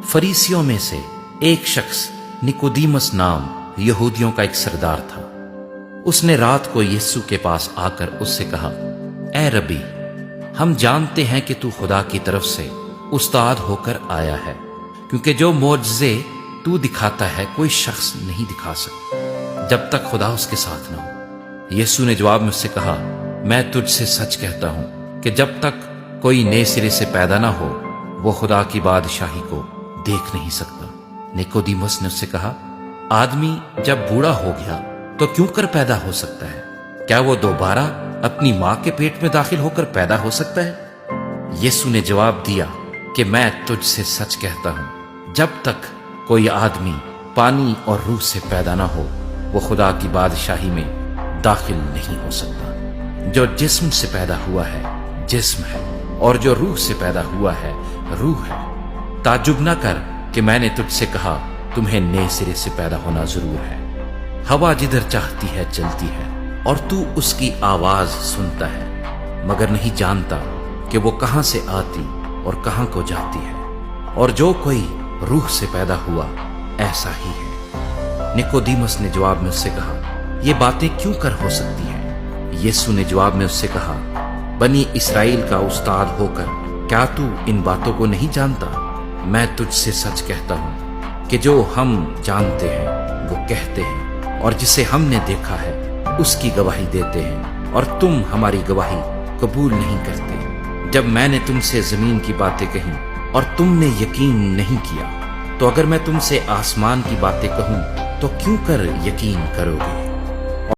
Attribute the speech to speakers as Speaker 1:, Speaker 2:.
Speaker 1: फरीसियों में से एक शख्स निकोदीमस नाम यहूदियों का एक सरदार था। उसने रात को यीशु के पास आकर उससे कहा, ए रबी, हम जानते हैं कि तू खुदा की तरफ से उस्ताद होकर आया है, क्योंकि जो मोजज़े तू दिखाता है कोई शख्स नहीं दिखा सकता जब तक खुदा उसके साथ न हो। यीशु ने जवाब में उससे कहा, मैं तुझसे सच कहता हूं कि जब तक कोई नए सिरे से पैदा ना हो वो खुदा की बादशाही को देख नहीं सकता। निकोदीमस ने उससे कहा, आदमी जब बूढ़ा हो गया तो क्यों कर पैदा हो सकता है? क्या वो दोबारा अपनी मां के पेट में दाखिल होकर पैदा हो सकता है? यीशु ने जवाब दिया कि मैं तुझसे सच कहता हूं, जब तक कोई आदमी पानी और रूह से पैदा ना हो वो खुदा की बादशाही में दाखिल नहीं हो सकता। जो जिस्म से पैदा हुआ है जिस्म है, और जो रूह से पैदा हुआ है रूह है। ताज्जुब न कर कि मैंने तुझसे कहा तुम्हें नए सिरे से पैदा होना जरूर है। हवा जिधर चाहती है चलती है और तू उसकी आवाज सुनता है, मगर नहीं जानता कि वो कहां से आती और कहां को जाती है। और जो कोई रूह से पैदा हुआ ऐसा ही है। निकोदीमस ने जवाब में उससे कहा, ये बातें क्यों कर हो सकती हैं? यीशु ने जवाब में उससे कहा, बनी इस्राएल का उस्ताद होकर क्या तू इन बातों को नहीं जानता? मैं तुझसे सच कहता हूं कि जो हम जानते हैं वो कहते हैं, और जिसे हमने देखा है उसकी गवाही देते हैं, और तुम हमारी गवाही कबूल नहीं करते। जब मैंने तुमसे जमीन की बातें कही और तुमने यकीन नहीं किया, तो अगर मैं तुमसे आसमान की बातें कहूं तो क्यों कर यकीन करोगे?